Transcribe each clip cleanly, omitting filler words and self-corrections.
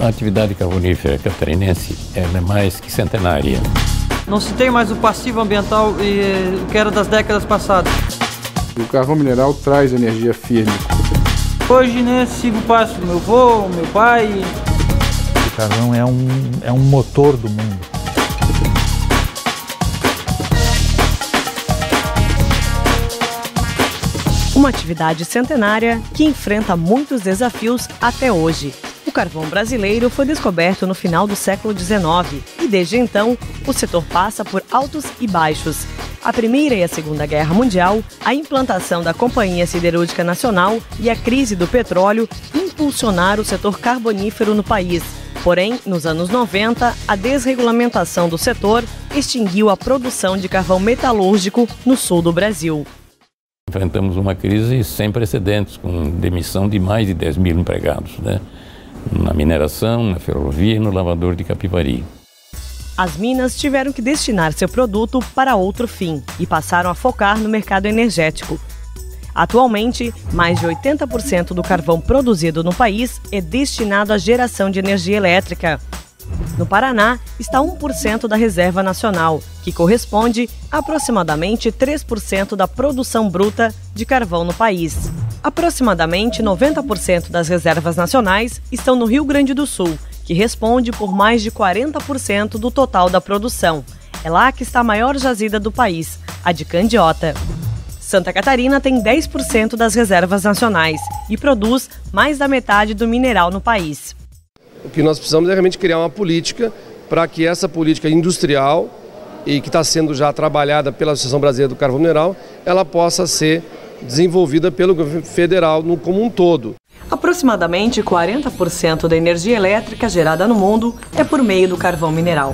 A atividade carbonífera catarinense ela é mais que centenária. Não se tem mais o passivo ambiental que era das décadas passadas. O carvão mineral traz energia firme. Hoje, sigo o passo do meu avô, meu pai. O carvão é um motor do mundo. Uma atividade centenária que enfrenta muitos desafios até hoje. O carvão brasileiro foi descoberto no final do século XIX e, desde então, o setor passa por altos e baixos. A Primeira e a Segunda Guerra Mundial, a implantação da Companhia Siderúrgica Nacional e a crise do petróleo impulsionaram o setor carbonífero no país. Porém, nos anos 90, a desregulamentação do setor extinguiu a produção de carvão metalúrgico no sul do Brasil. Enfrentamos uma crise sem precedentes, com demissão de mais de 10 mil empregados, na mineração, na ferrovia e no lavador de Capivari. As minas tiveram que destinar seu produto para outro fim e passaram a focar no mercado energético. Atualmente, mais de 80% do carvão produzido no país é destinado à geração de energia elétrica. No Paraná, está 1% da reserva nacional, que corresponde a aproximadamente 3% da produção bruta de carvão no país. Aproximadamente 90% das reservas nacionais estão no Rio Grande do Sul, que responde por mais de 40% do total da produção. É lá que está a maior jazida do país, a de Candiota. Santa Catarina tem 10% das reservas nacionais e produz mais da metade do mineral no país. O que nós precisamos é realmente criar uma política para que essa política industrial e que está sendo já trabalhada pela Associação Brasileira do Carvão Mineral, ela possa ser desenvolvida pelo governo federal como um todo. Aproximadamente 40% da energia elétrica gerada no mundo é por meio do carvão mineral.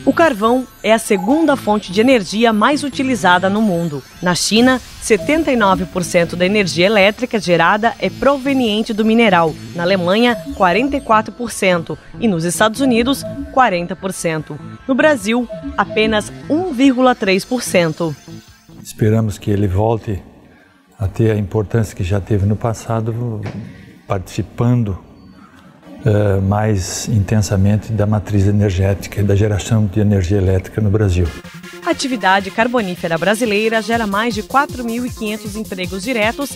O carvão é a segunda fonte de energia mais utilizada no mundo. Na China, 79% da energia elétrica gerada é proveniente do mineral. Na Alemanha, 44%. E nos Estados Unidos, 40%. No Brasil, apenas 1,3%. Esperamos que ele volte a ter a importância que já teve no passado, participando mais intensamente da matriz energética e da geração de energia elétrica no Brasil. A atividade carbonífera brasileira gera mais de 4.500 empregos diretos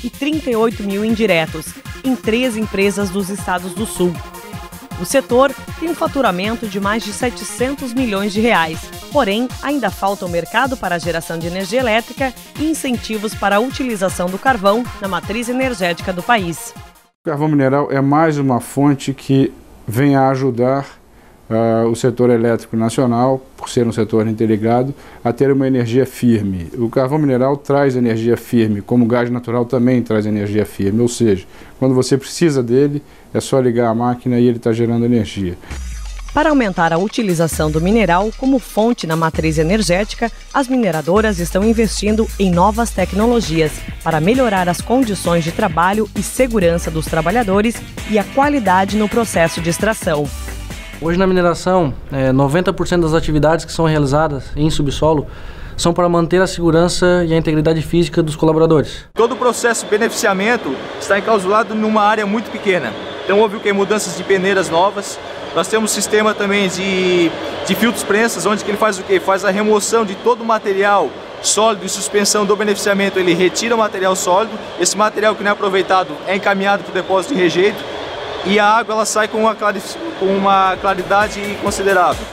e 38 mil indiretos em 3 empresas dos estados do Sul. O setor tem um faturamento de mais de 700 milhões de reais. Porém, ainda falta um mercado para a geração de energia elétrica e incentivos para a utilização do carvão na matriz energética do país. O carvão mineral é mais uma fonte que vem a ajudar o setor elétrico nacional, por ser um setor interligado, a ter uma energia firme. O carvão mineral traz energia firme, como o gás natural também traz energia firme, ou seja, quando você precisa dele, é só ligar a máquina e ele está gerando energia. Para aumentar a utilização do mineral como fonte na matriz energética, as mineradoras estão investindo em novas tecnologias para melhorar as condições de trabalho e segurança dos trabalhadores e a qualidade no processo de extração. Hoje na mineração, 90% das atividades que são realizadas em subsolo são para manter a segurança e a integridade física dos colaboradores. Todo o processo de beneficiamento está enclausulado numa área muito pequena. Então houve mudanças de peneiras novas. Nós temos um sistema também de filtros prensas, onde ele faz o quê? Faz a remoção de todo o material sólido e suspensão do beneficiamento. Ele retira o material sólido, esse material que não é aproveitado é encaminhado para o depósito de rejeito e a água ela sai com uma claridade considerável.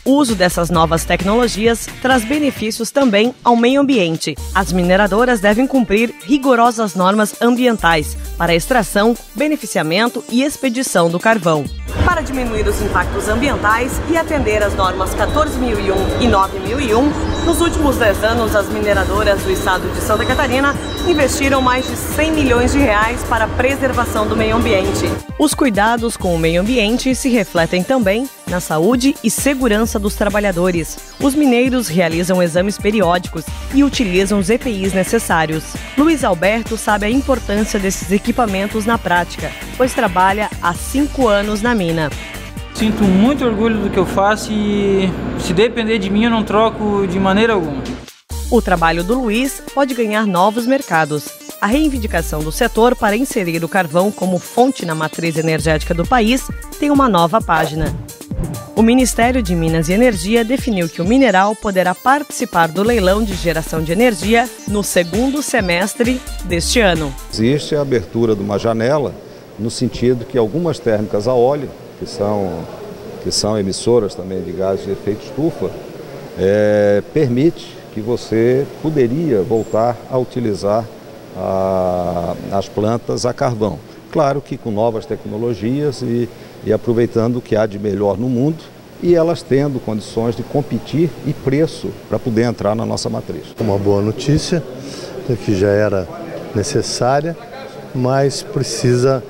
O uso dessas novas tecnologias traz benefícios também ao meio ambiente. As mineradoras devem cumprir rigorosas normas ambientais para a extração, beneficiamento e expedição do carvão. Para diminuir os impactos ambientais e atender às normas 14.001 e 9.001, nos últimos 10 anos, as mineradoras do estado de Santa Catarina investiram mais de 100 milhões de reais para a preservação do meio ambiente. Os cuidados com o meio ambiente se refletem também na saúde e segurança dos trabalhadores. Os mineiros realizam exames periódicos e utilizam os EPIs necessários. Luiz Alberto sabe a importância desses equipamentos na prática, pois trabalha há 5 anos na mina. Sinto muito orgulho do que eu faço e se depender de mim eu não troco de maneira alguma. O trabalho do Luiz pode ganhar novos mercados. A reivindicação do setor para inserir o carvão como fonte na matriz energética do país tem uma nova página. O Ministério de Minas e Energia definiu que o mineral poderá participar do leilão de geração de energia no segundo semestre deste ano. Existe a abertura de uma janela no sentido que algumas térmicas a óleo, que são emissoras também de gases de efeito estufa, permite que você poderia voltar a utilizar as plantas a carvão. Claro que com novas tecnologias e aproveitando o que há de melhor no mundo e elas tendo condições de competir e preço para poder entrar na nossa matriz. Uma boa notícia, que já era necessária, mas precisa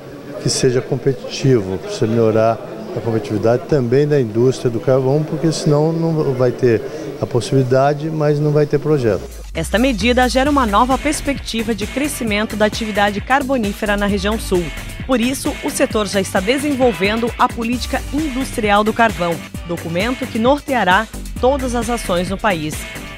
que seja competitivo, precisa melhorar a competitividade também da indústria do carvão, porque senão não vai ter a possibilidade, mas não vai ter projeto. Esta medida gera uma nova perspectiva de crescimento da atividade carbonífera na região sul. Por isso, o setor já está desenvolvendo a Política Industrial do Carvão, documento que norteará todas as ações no país.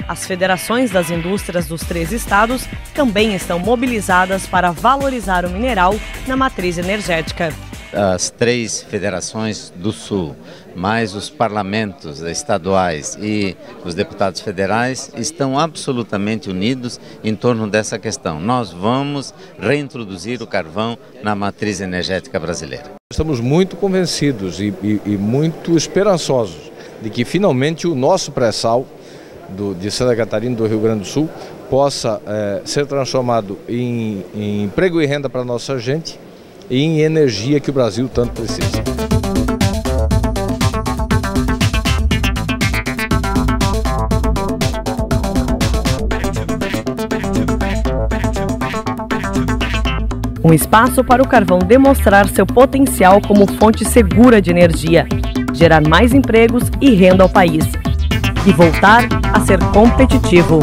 As federações das indústrias dos 3 estados também estão mobilizadas para valorizar o mineral na matriz energética. As 3 federações do Sul, mais os parlamentos estaduais e os deputados federais, estão absolutamente unidos em torno dessa questão. Nós vamos reintroduzir o carvão na matriz energética brasileira. Estamos muito convencidos e muito esperançosos de que finalmente o nosso pré-sal de Santa Catarina e do Rio Grande do Sul possa ser transformado em emprego e renda para a nossa gente e em energia que o Brasil tanto precisa. Um espaço para o carvão demonstrar seu potencial como fonte segura de energia, gerar mais empregos e renda ao país e voltar a ser competitivo.